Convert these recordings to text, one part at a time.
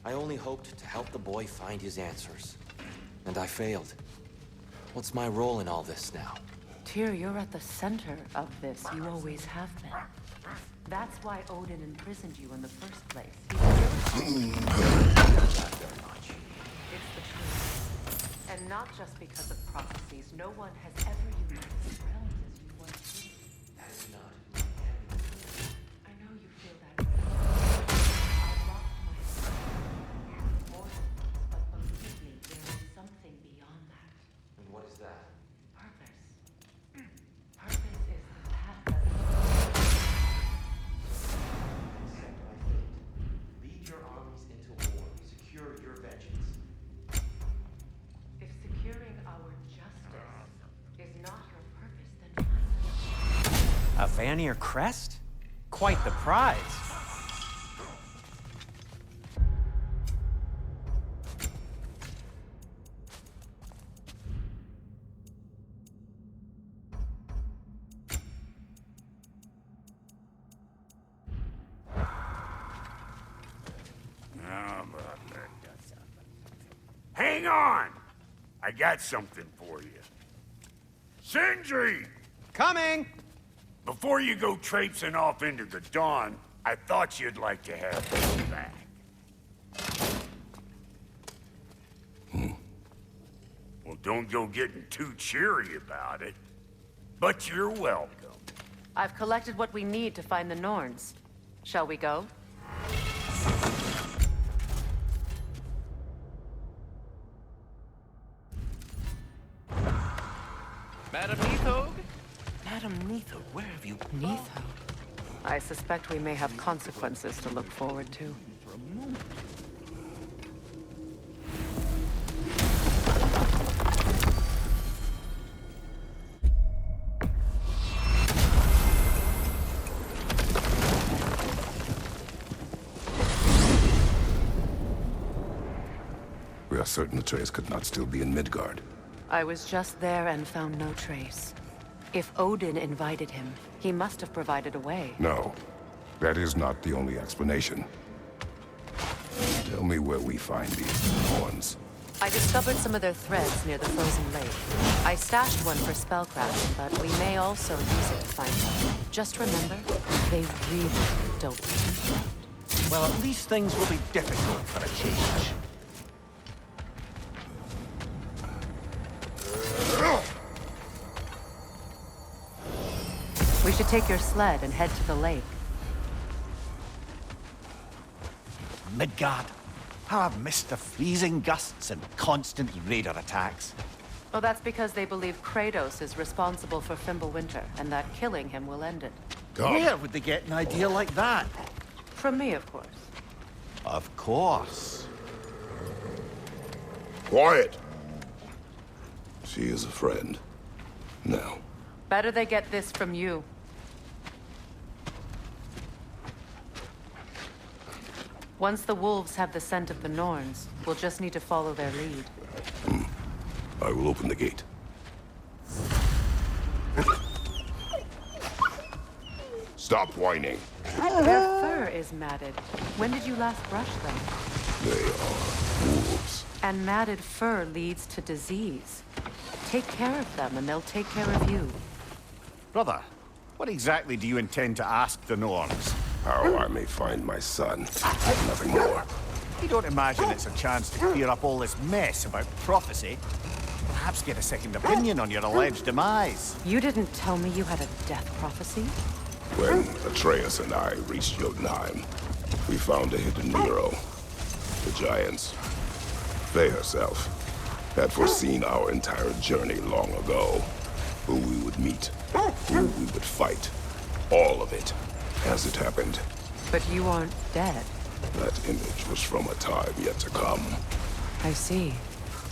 I only hoped to help the boy find his answers. And I failed. What's my role in all this now? Tyr, you're at the center of this. You always have been. That's why Odin imprisoned you in the first place. It's the truth. And not just because of prophecies. No one has ever united the realms as you once did. That's not. I know you feel that way. I lost myself. Mortals, but believe me, there is something beyond that. And what is that? Purpose. Purpose is the path that Accept my fate. Lead your armies into war. Secure your vengeance. if securing our justice is not your purpose, then find A Vanir crest? Quite the prize. Hang on! I got something for you. Sindri! Coming! Before you go traipsing off into the dawn, I thought you'd like to have this back. Well, don't go getting too cheery about it. But you're welcome. I've collected what we need to find the Norns. Shall we go? Madam Neathog? Madam Neathog, where have you... Neathog. I suspect we may have consequences to look forward to. We are certain Atreus could not still be in Midgard. I was just there and found no trace. If Odin invited him, he must have provided a way. No, that is not the only explanation. Tell me where we find these horns. I discovered some of their threads near the frozen lake. I stashed one for spellcrafting, but we may also use it to find them. Just remember, they really don't count. Well, at least things will be difficult for a change. We should take your sled and head to the lake. Midgard. How I've missed the freezing gusts and constant raider attacks. Oh, that's because they believe Kratos is responsible for Fimbulwinter, and that killing him will end it. Where would they get an idea like that? From me, of course. Of course. Quiet! She is a friend. Now. Better they get this from you. Once the wolves have the scent of the Norns, we'll just need to follow their lead. I will open the gate. Stop whining. Their fur is matted. When did you last brush them? They are wolves. And matted fur leads to disease. Take care of them, and they'll take care of you. Brother, what exactly do you intend to ask the Norns? How I may find my son. Nothing more. You don't imagine it's a chance to clear up all this mess about prophecy? Perhaps get a second opinion on your alleged demise. You didn't tell me you had a death prophecy? When Atreus and I reached Jotunheim, we found a hidden hero. The Giants. They herself had foreseen our entire journey long ago. Who we would meet, who we would fight. All of it, as it happened. But you aren't dead. That image was from a time yet to come. I see.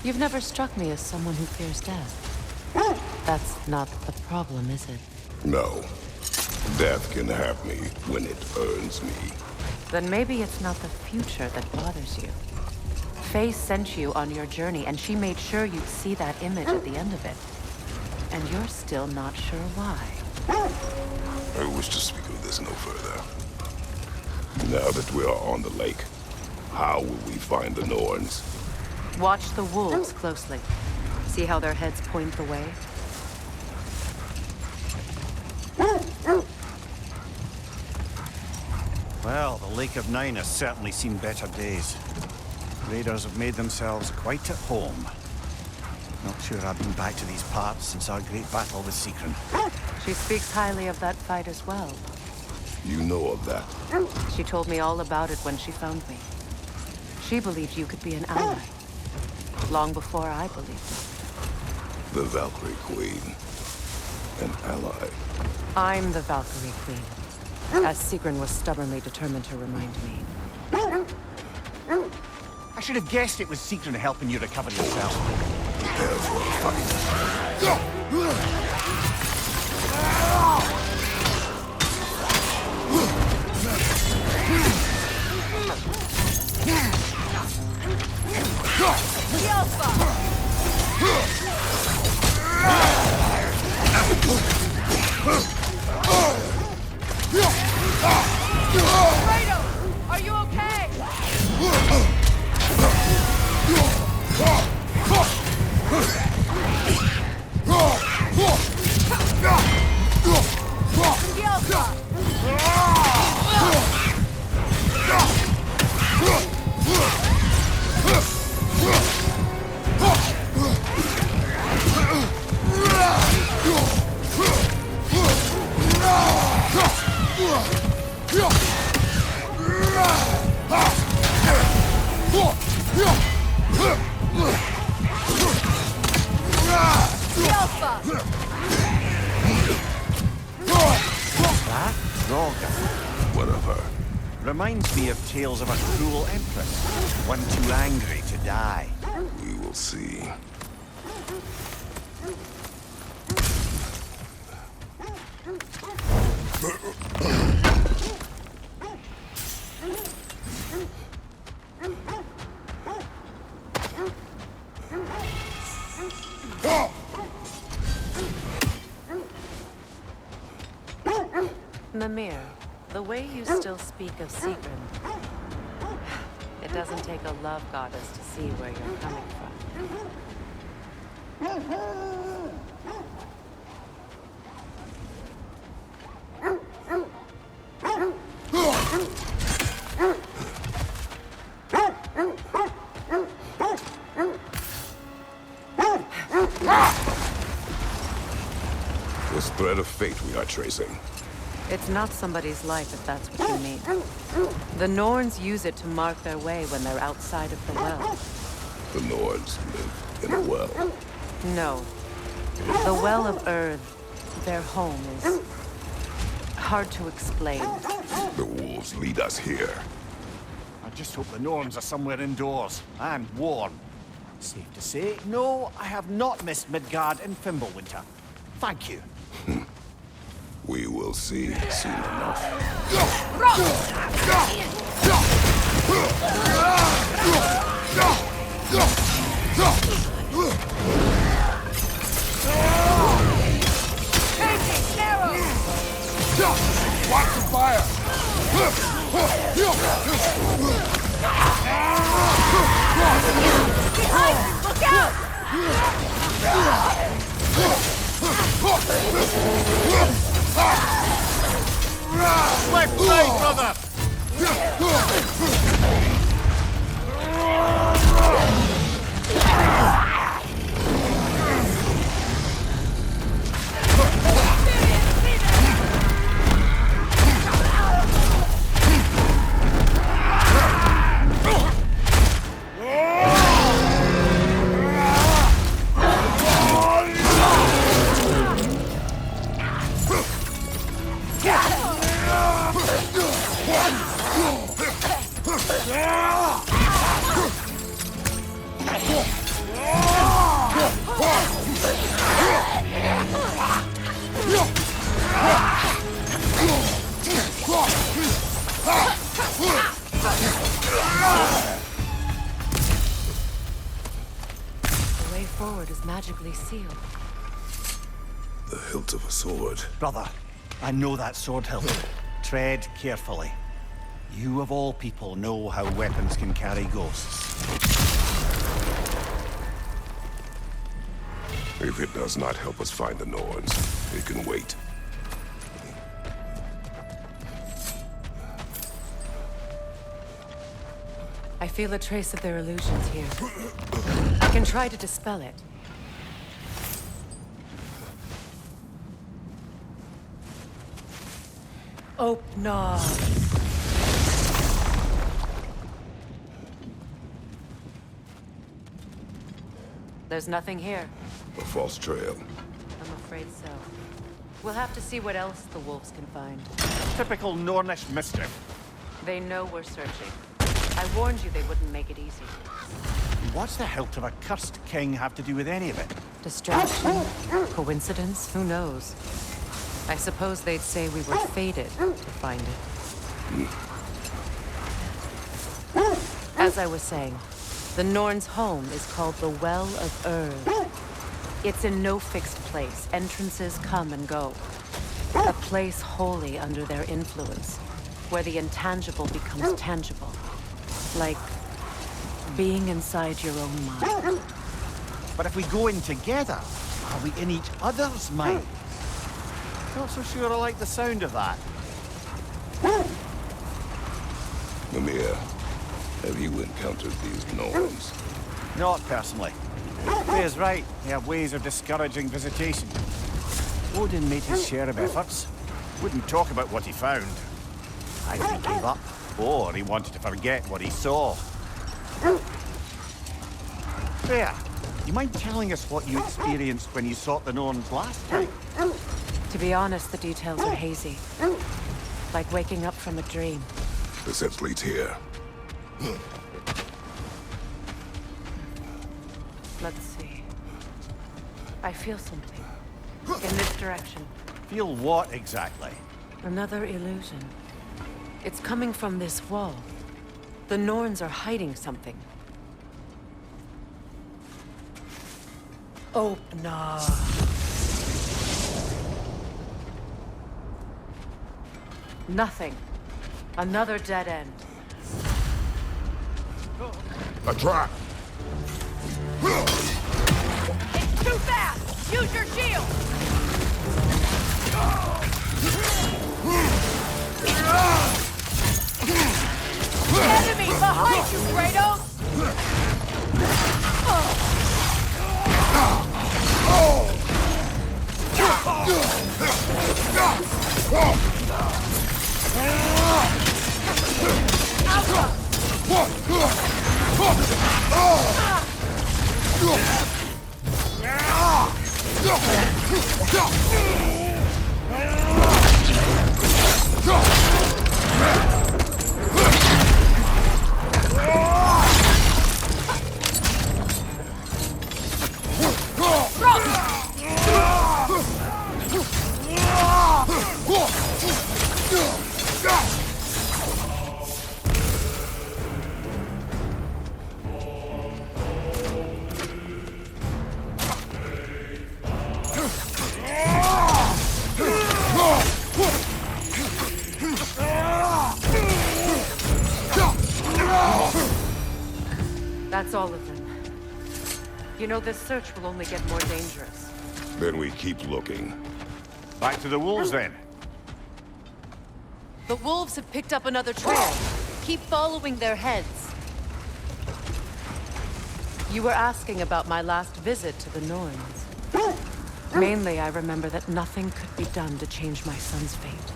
You've never struck me as someone who fears death. That's not the problem, is it? No. Death can have me when it earns me. Then maybe it's not the future that bothers you. Faye sent you on your journey, and she made sure you'd see that image at the end of it. And you're still not sure why. I wish to speak of this no further. Now that we are on the lake, How will we find the Norns? Watch the wolves closely. See how their heads point the way? Well, the Lake of Nine has certainly seen better days. Raiders have made themselves quite at home. Not sure I've been back to these parts since our great battle with Secren. She speaks highly of that fight as well. You know of that? She told me all about it when she found me. She believed you could be an ally. Long before I believed it. The Valkyrie Queen. An ally. I'm the Valkyrie Queen. As Secren was stubbornly determined to remind me. I should have guessed it was Secren helping you recover yourself. Prepare for a fight. Are you okay? What of her? Reminds me of tales of a cruel empress. One too angry to die. We will see. Mimir, the way you still speak of Secren, it doesn't take a love goddess to see where you're coming from. This thread of fate we are tracing. It's not somebody's life, if that's what you mean. The Norns use it to mark their way when they're outside of the well. The Norns live in a well. No. The Well of Earth, their home, is hard to explain. The wolves lead us here. I just hope the Norns are somewhere indoors and warm. Safe to say, no, I have not missed Midgard in Fimbulwinter. Thank you. We will see soon enough. Watch the fire! Look out! Left side, brother! The way forward is magically sealed. The hilt of a sword. Brother, I know that sword hilt. Tread carefully. You of all people know how weapons can carry ghosts. If it does not help us find the Norns, it can wait. I feel a trace of their illusions here. I can try to dispel it. Open. There's nothing here. A false trail. I'm afraid so. We'll have to see what else the wolves can find. Typical Nornish mischief. They know we're searching. I warned you they wouldn't make it easy. What's the hilt of a cursed king have to do with any of it? Distraction? Coincidence? Who knows? I suppose they'd say we were fated to find it. As I was saying, the Norns' home is called the Well of Ur. It's in no fixed place. Entrances come and go. A place wholly under their influence, where the intangible becomes tangible. Like being inside your own mind. But if we go in together, are we in each other's mind? Not so sure I like the sound of that. Mimir, have you encountered these Norns? Not personally. Faye's right. They have ways of discouraging visitation. Odin made his share of efforts. Wouldn't talk about what he found. Either he gave up, or he wanted to forget what he saw. Faye, you mind telling us what you experienced when you sought the Norns last time? To be honest, the details are hazy. Like waking up from a dream. The sense leads here. Let's see. I feel something. In this direction. Feel what exactly? Another illusion. It's coming from this wall. The Norns are hiding something. Open. Nothing. Another dead end. A trap! It's too fast! Use your shield! Enemy behind you, Kratos! That's all of them. You know, this search will only get more dangerous. Then we keep looking. Back to the wolves then. The wolves have picked up another trail. Keep following their heads. You were asking about my last visit to the Norns. Mainly, I remember that nothing could be done to change my son's fate,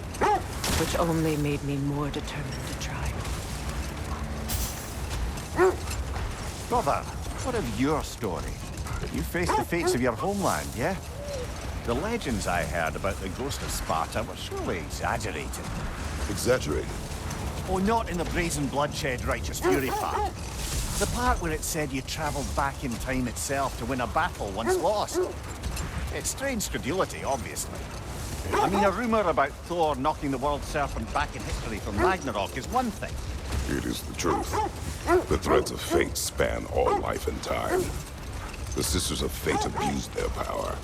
which only made me more determined to try. Brother, what of your story? You faced the fates of your homeland, yeah? The legends I heard about the ghost of Sparta were surely exaggerated. Exaggerated? Oh, not in the brazen bloodshed righteous fury part. The part where it said you traveled back in time itself to win a battle once lost. It's strange credulity, obviously. I mean, a rumor about Thor knocking the world serpent back in history from Ragnarok is one thing. It is the truth. The threads of fate span all life and time. The Sisters of Fate abused their power.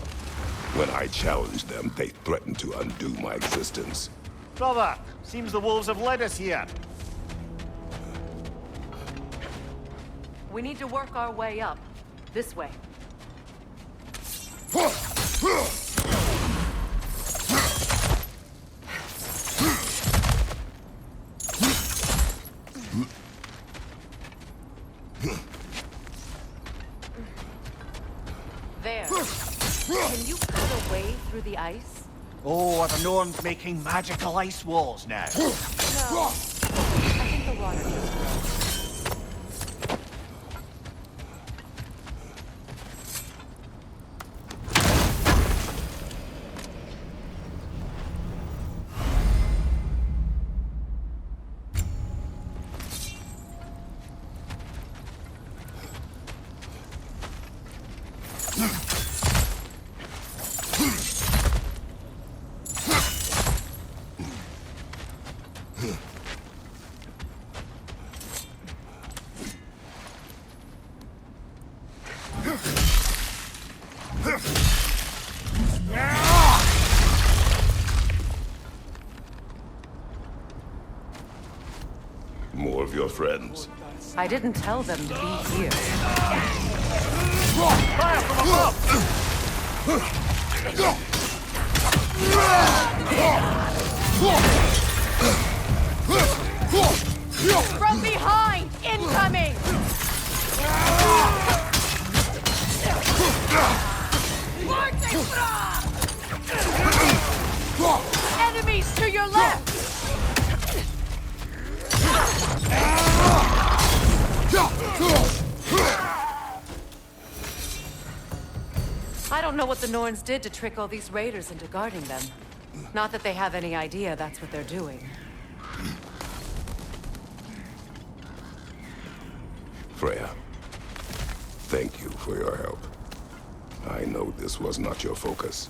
When I challenged them, they threatened to undo my existence. Brother, seems the wolves have led us here. We need to work our way up. This way. There. Can you cut a way through the ice? Oh, are the Norns making magical ice walls now? No. I think the water just grows. More of your friends. I didn't tell them to be here. Fire from above! From behind! Incoming! Enemies to your left! I don't know what the Norns did to trick all these raiders into guarding them. Not that they have any idea that's what they're doing. Freya, thank you for your help. I know this was not your focus.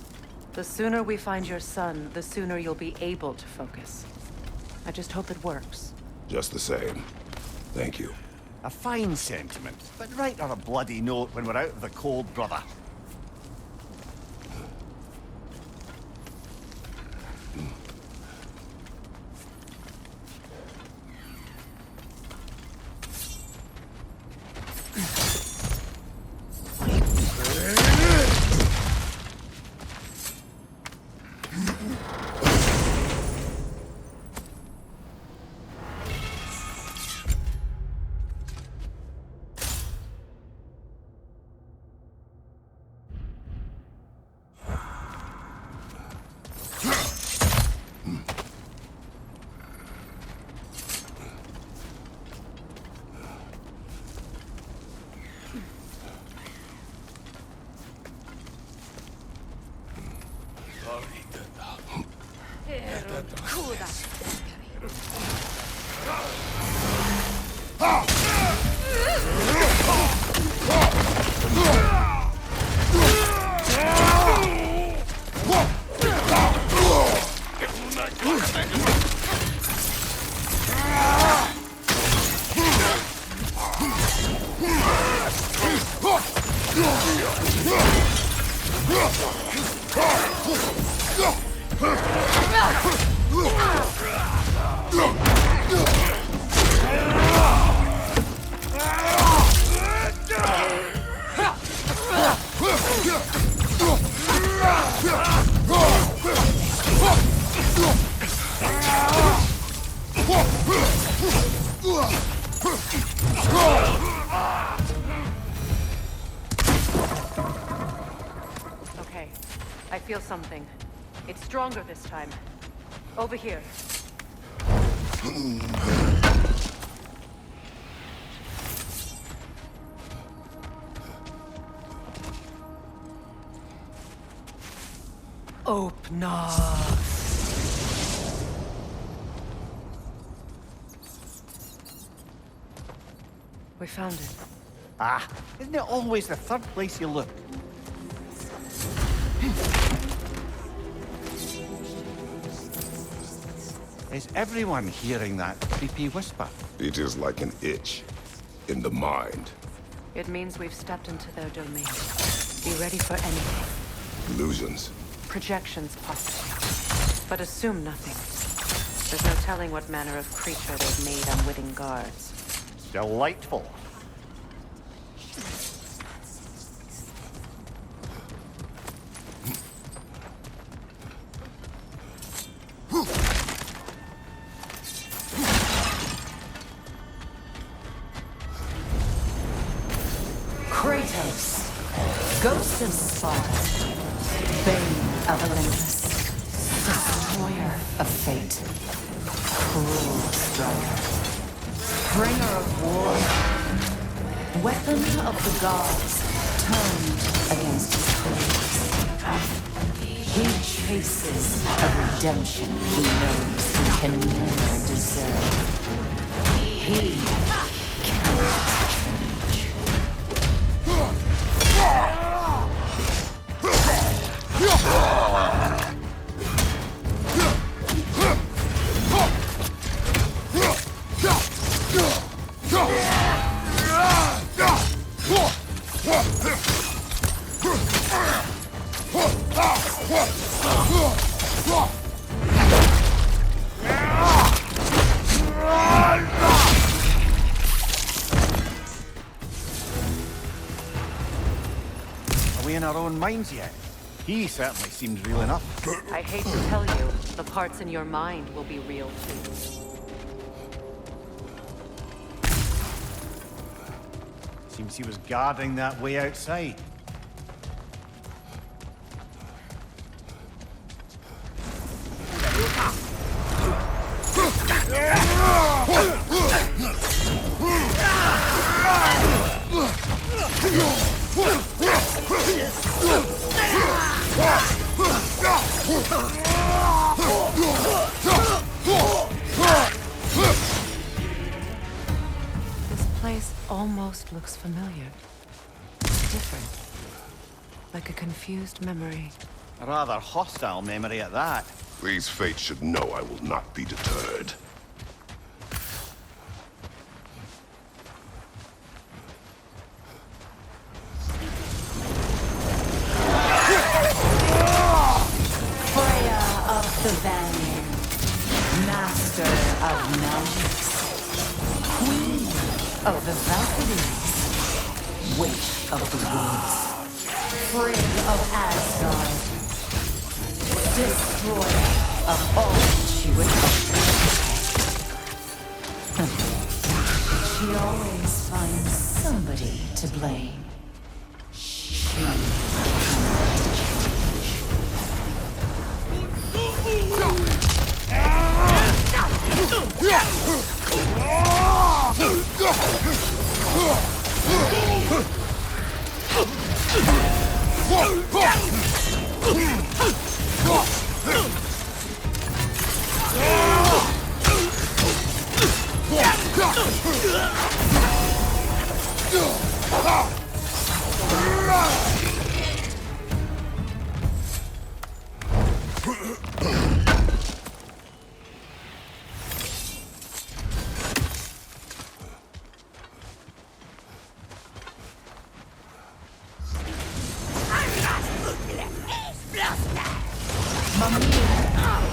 The sooner we find your son, the sooner you'll be able to focus. I just hope it works. Just the same, thank you. A fine sentiment, but write on a bloody note when we're out of the cold, brother. Okay, I feel something. It's stronger this time. Over here. Open up. We found it. Ah, isn't it always the third place you look? Is everyone hearing that creepy whisper? It is like an itch in the mind. It means we've stepped into their domain. Be ready for anything. Illusions. Projections, possibly. But assume nothing. There's no telling what manner of creature they've made unwitting guards. Delightful. Kratos, Ghost of Sparta, Bane of Olympus, Destroyer of Fate, Cruel Striker, Bringer of War, Weapon of the Gods, turned against his foes. He chases a redemption he knows he can never deserve. He cannot change. Are we in our own minds yet? He certainly seems real enough. I hate to tell you, the parts in your mind will be real too. Seems he was guarding that way outside. This place almost looks familiar. Different. Like a confused memory. A rather hostile memory at that. These fates should know I will not be deterred. Freya of the Vanir, Master of Magics, Queen of the Valkyries, Witch of the Woods, Frigg of Asgard, Destroyer of all she would ever. She always finds somebody to blame. She cannot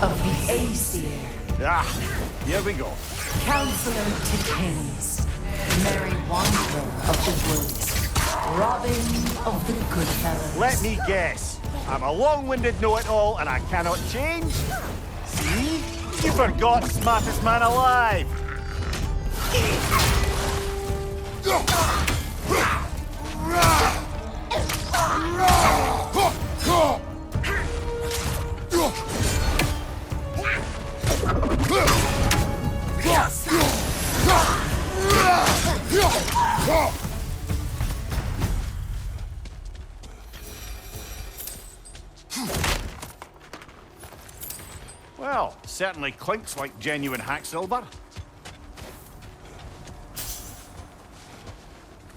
of the Aesir, Ah, here we go. Counselor to Kings, Merry Wanderer of the Woods, Robin of the Goodfellas. Let me guess. I'm a long-winded know-it-all and I cannot change? See? You forgot smartest man alive! Well, certainly clinks like genuine hack silver.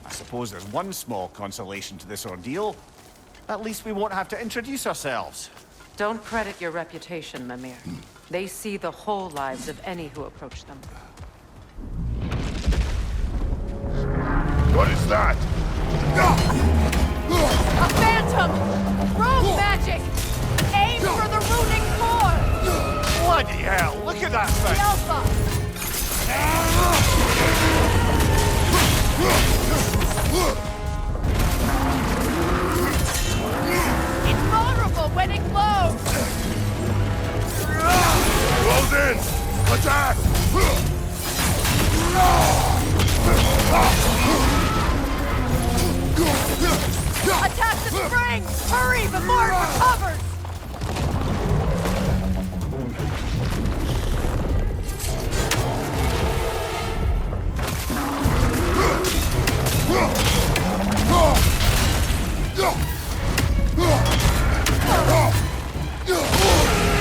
I suppose there's one small consolation to this ordeal. At least we won't have to introduce ourselves. Don't credit your reputation, Mimir. They see the whole lives of any who approach them. What is that? A phantom! Rogue magic! Aim for the runing core! Bloody hell, look at that The thing! Alpha! coming! Hurry before it recovers!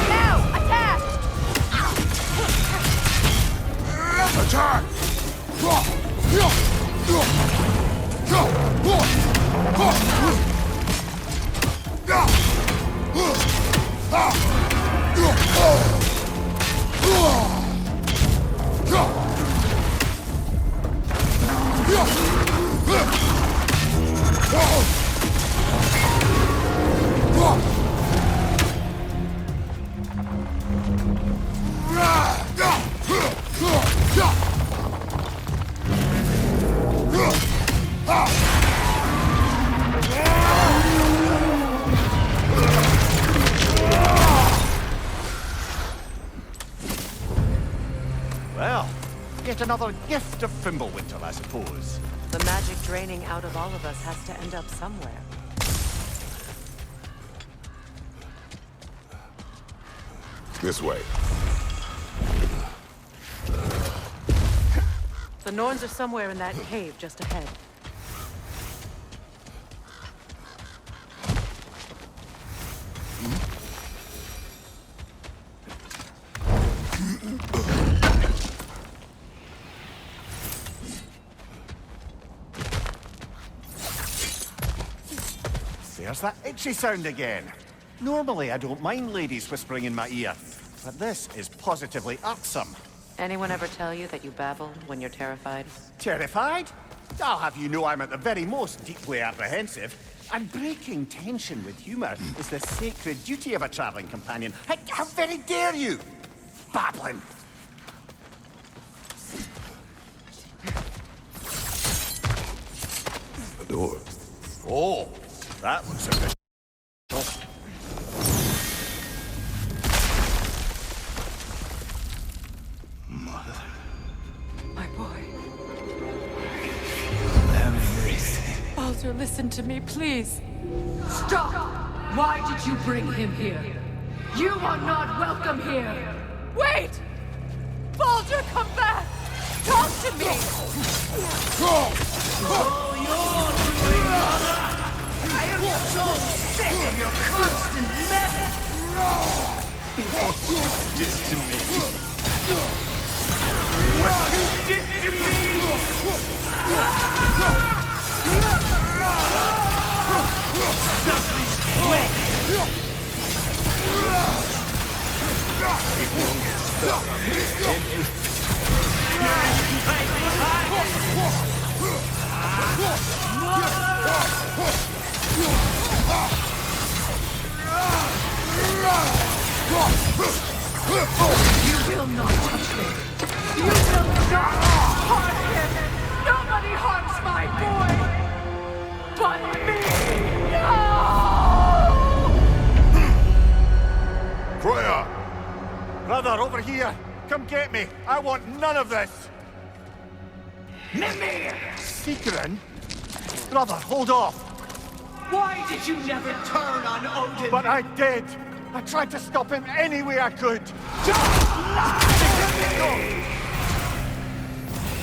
Now, attack! Attack! Well, yet another gift of Fimbulwinter, I suppose. The magic draining out of all of us has to end up somewhere. This way. The Norns are somewhere in that cave just ahead. There's that itchy sound again. Normally, I don't mind ladies whispering in my ear, but this is positively irksome. Anyone ever tell you that you babble when you're terrified? Terrified? I'll have you know I'm at the very most deeply apprehensive. And breaking tension with humor is the sacred duty of a traveling companion. How very dare you? Babbling. The door. Oh, that looks official. My boy. Baldur, listen to me, please. Stop! Why did you bring him here? You are not welcome here! Wait! Baldur, come back! Talk to me! I am so sick of your constant mess! What you did to me! You will not touch me! You will not harm him! Nobody harms my boy! But me! No! Freya! Brother, over here! Come get me! I want none of this! Mimir! Secret? Brother, hold off! Why did you never turn on Odin? But I did! I tried to stop him any way I could!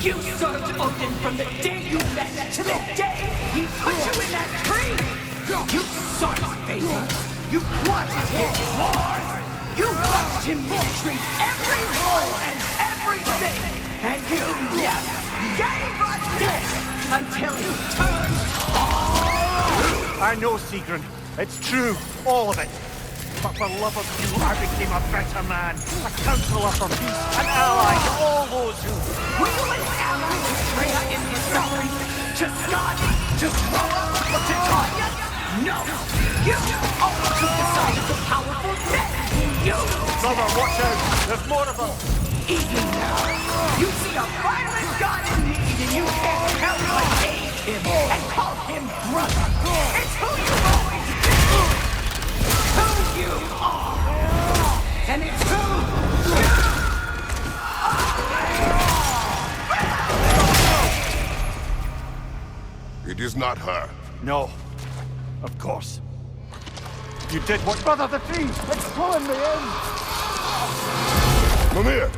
You served Odin from the day you met to the day he put you in that tree! You sought his favor! You wanted his wars! You watched him retreat every role and everything! And you never gave a dick until he turned all! I know, Sigrun. It's true. All of it. But for love of you, I became a better man. A counselor for peace. An ally to all those who... Were you an ally to Freya in his suffering? To Scott? To Roa? To Tanya? No! You only took the side of the powerful men! You! Brother, watch out! There's more of them! Even now, you see a violent god in need and you can't help but hate him and call him brother! It's who you've always been! Who you are! And it's who you It is not her. No. Of course. You did what? Brother, the tree! It's pulling me in! Mimir!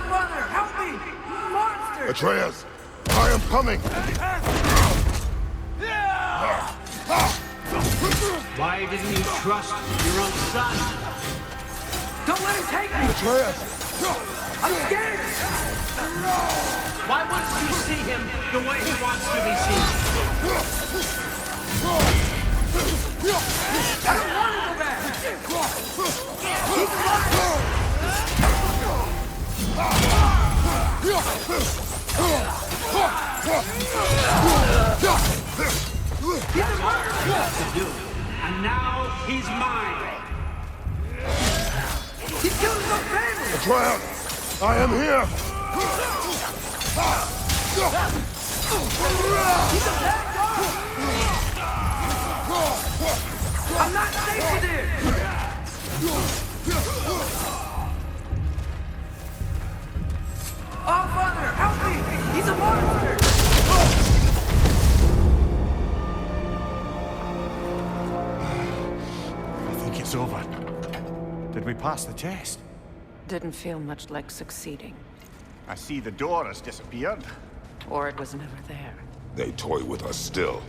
Brother, help me! Monster! Atreus! I am coming! Why didn't you trust your own son? Don't let him take me! Atreus! I'm scared! Why wouldn't you see him the way he wants to be seen? I don't want to go back! He's alive! To do. And now he's mine. He's killing our family. Atreus! I am here! He's a bad guy. I'm not safe with him. Oh, Father, help me! He's a monster. I think it's over. Did we pass the test? Didn't feel much like succeeding. I see the door has disappeared. Or it was never there. They toy with us still.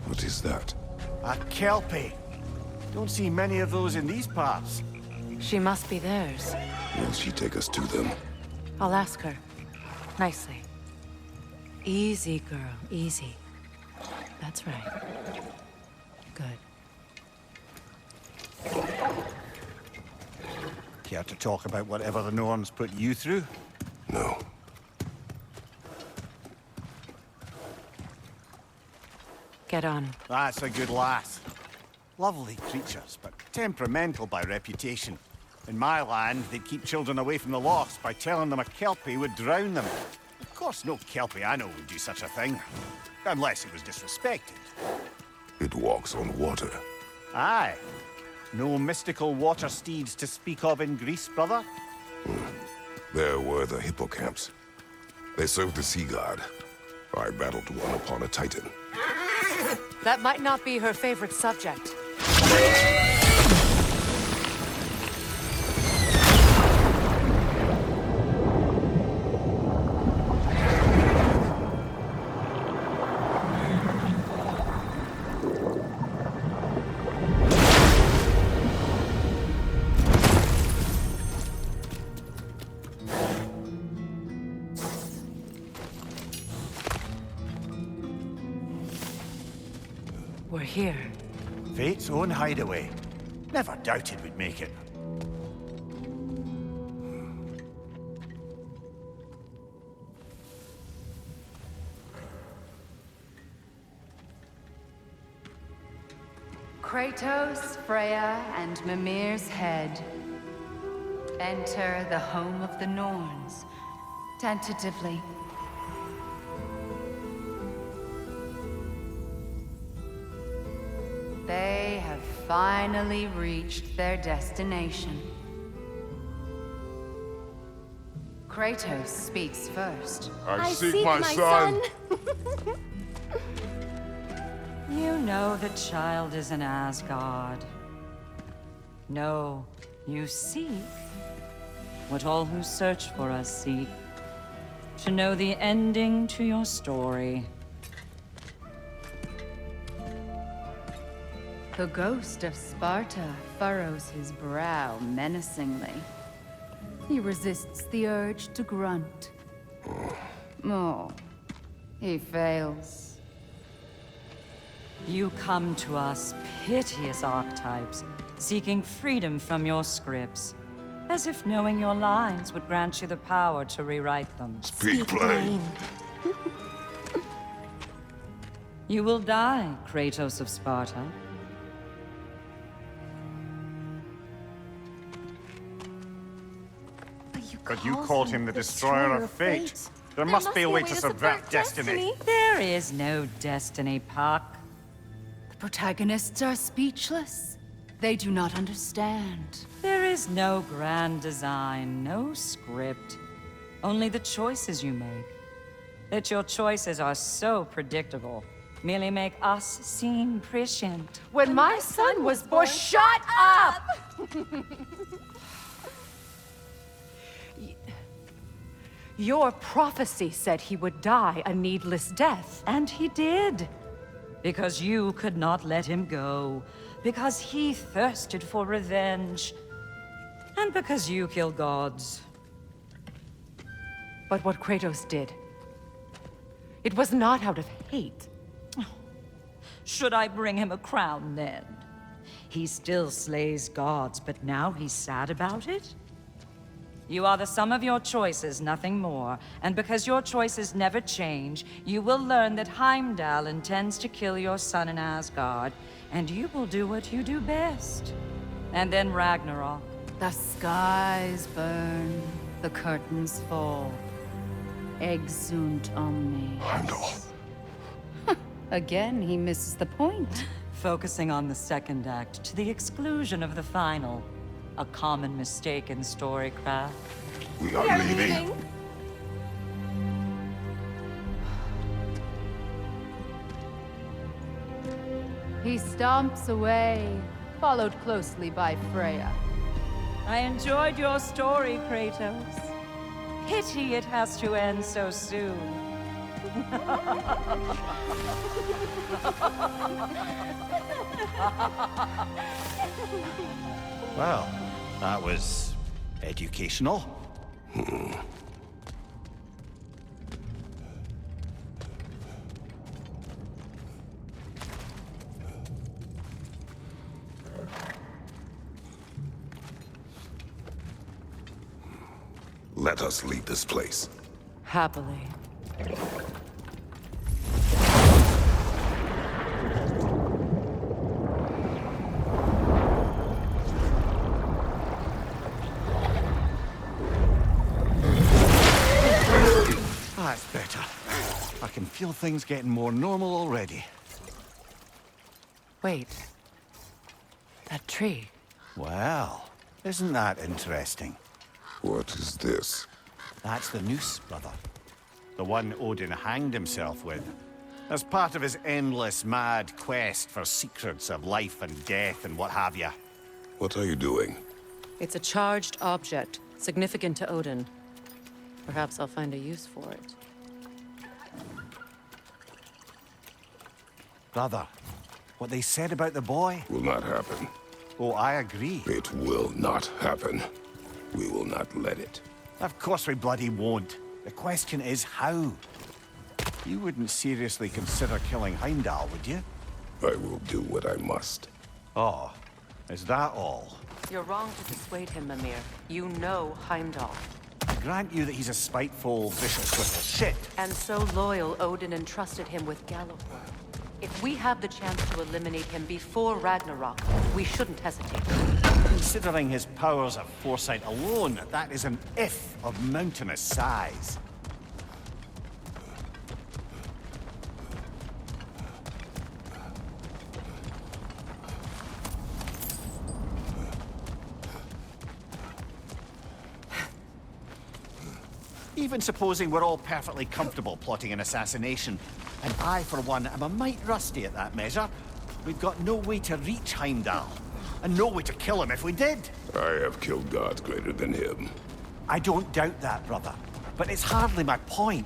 What is that? A kelpie. Don't see many of those in these parts. She must be theirs. Will she take us to them? I'll ask her. Nicely. Easy, girl. Easy. That's right. Good. Care to talk about whatever the Norns put you through? No. Get on. That's a good lass. Lovely creatures, but temperamental by reputation. In my land, they'd keep children away from the lochs by telling them a kelpie would drown them. Of course, no kelpie I know would do such a thing. Unless it was disrespected. It walks on water. Aye. No mystical water steeds to speak of in Greece, brother? There were the hippocamps. They served the sea god. I battled one upon a titan. That might not be her favorite subject. We're here. Fate's own hideaway. Never doubted we'd make it. Kratos, Freya, and Mimir's head. Enter the home of the Norns. Tentatively. They have finally reached their destination. Kratos speaks first. I seek my son! You know the child is an Asgard. No, you seek what all who search for us seek. To know the ending to your story. The ghost of Sparta furrows his brow menacingly. He resists the urge to grunt. Oh, he fails. You come to us, piteous archetypes, seeking freedom from your scripts. As if knowing your lines would grant you the power to rewrite them. Speak plain. You will die, Kratos of Sparta. But you called him the Destroyer of Fate. There must be a way to subvert destiny. There is no destiny, Puck. The protagonists are speechless. They do not understand. There is no grand design, no script. Only the choices you make. That your choices are so predictable, merely make us seem prescient. When my son was born, shut up! Your prophecy said he would die a needless death. And he did. Because you could not let him go. Because he thirsted for revenge. And because you kill gods. But what Kratos did, it was not out of hate. Should I bring him a crown then? He still slays gods, but now he's sad about it? You are the sum of your choices, nothing more. And because your choices never change, you will learn that Heimdall intends to kill your son in Asgard, and you will do what you do best. And then Ragnarok. The skies burn, the curtains fall. Exunt omnes. Heimdall. Again, he misses the point. Focusing on the second act to the exclusion of the final. A common mistake in storycraft. We are leaving. He stomps away, followed closely by Freya. I enjoyed your story, Kratos. Pity it has to end so soon. Well, that was educational. Let us leave this place. Happily. That's better. I can feel things getting more normal already. Wait. That tree. Well, isn't that interesting? What is this? That's the noose, brother. The one Odin hanged himself with. As part of his endless, mad quest for secrets of life and death and what have you. What are you doing? It's a charged object, significant to Odin. Perhaps I'll find a use for it. Brother, what they said about the boy? Will not happen. Oh, I agree. It will not happen. We will not let it. Of course we bloody won't. The question is how. You wouldn't seriously consider killing Heimdall, would you? I will do what I must. Oh, is that all? You're wrong to dissuade him, Mimir. You know Heimdall. I grant you that he's a spiteful, vicious little shit. And so loyal, Odin entrusted him with Gjallarhorn. If we have the chance to eliminate him before Ragnarok, we shouldn't hesitate. Considering his powers of foresight alone, that is an if of mountainous size. Even supposing we're all perfectly comfortable plotting an assassination, and I, for one, am a mite rusty at that measure, we've got no way to reach Heimdall, and no way to kill him if we did. I have killed gods greater than him. I don't doubt that, brother, but it's hardly my point.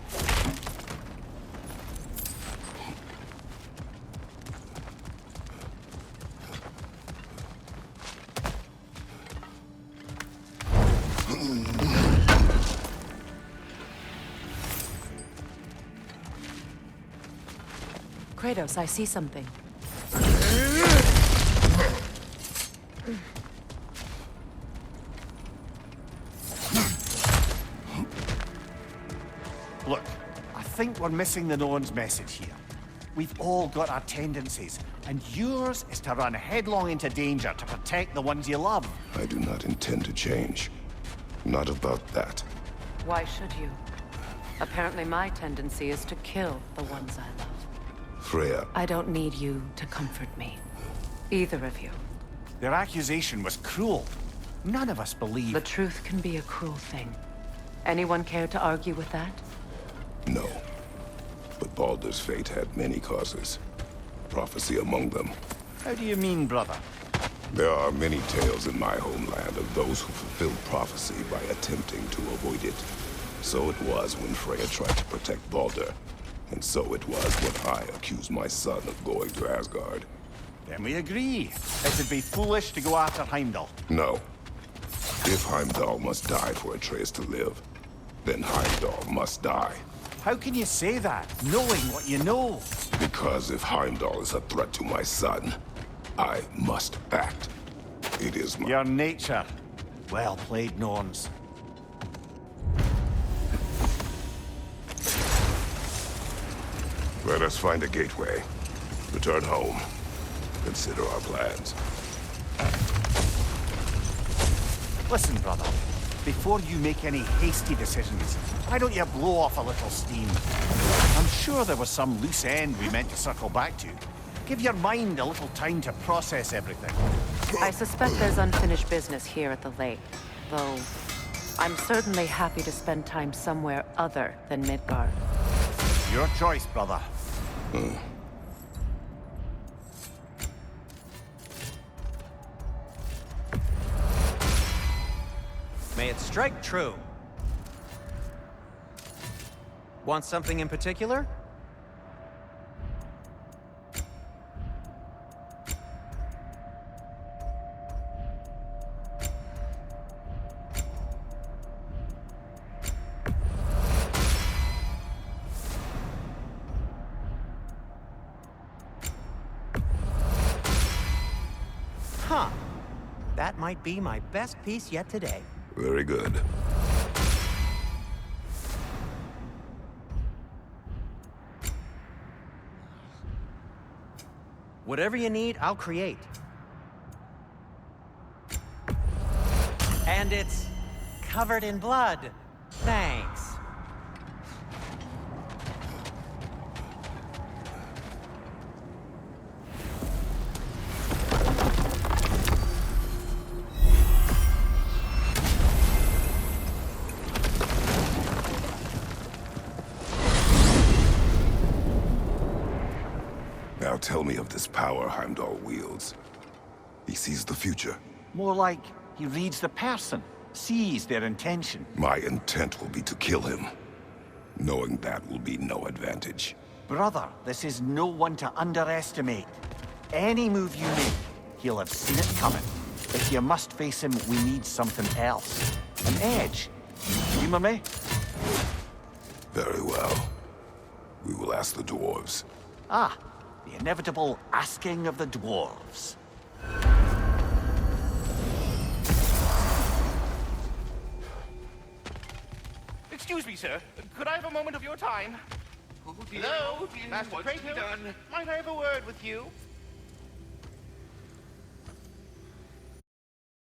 Kratos, I see something. Look, I think we're missing the Norn's message here. We've all got our tendencies, and yours is to run headlong into danger to protect the ones you love. I do not intend to change. Not about that. Why should you? Apparently my tendency is to kill the ones I love. Freya. I don't need you to comfort me. Either of you. Their accusation was cruel. None of us believe. The truth can be a cruel thing. Anyone care to argue with that? No. But Baldur's fate had many causes. Prophecy among them. How do you mean, brother? There are many tales in my homeland of those who fulfilled prophecy by attempting to avoid it. So it was when Freya tried to protect Baldur. And so it was when I accused my son of going to Asgard. Then we agree. It would be foolish to go after Heimdall. No. If Heimdall must die for Atreus to live, then Heimdall must die. How can you say that, knowing what you know? Because if Heimdall is a threat to my son, I must act. It is my... Your nature. Well played, Norns. Let us find a gateway. Return home. Consider our plans. Listen, brother. Before you make any hasty decisions, why don't you blow off a little steam? I'm sure there was some loose end we meant to circle back to. Give your mind a little time to process everything. I suspect there's unfinished business here at the lake, though I'm certainly happy to spend time somewhere other than Midgard. Your choice, brother. May it strike true. Want something in particular? Huh. That might be my best piece yet today. Very good. Whatever you need, I'll create. And it's covered in blood. Thanks. Now tell me of this power Heimdall wields. He sees the future. More like he reads the person, sees their intention. My intent will be to kill him. Knowing that will be no advantage. Brother, this is no one to underestimate. Any move you make, he'll have seen it coming. If you must face him, we need something else. An edge. Humor me? Very well. We will ask the dwarves. Ah, the inevitable asking of the dwarves. Excuse me, sir. Could I have a moment of your time? Hello, Master Creighton. Might I have a word with you?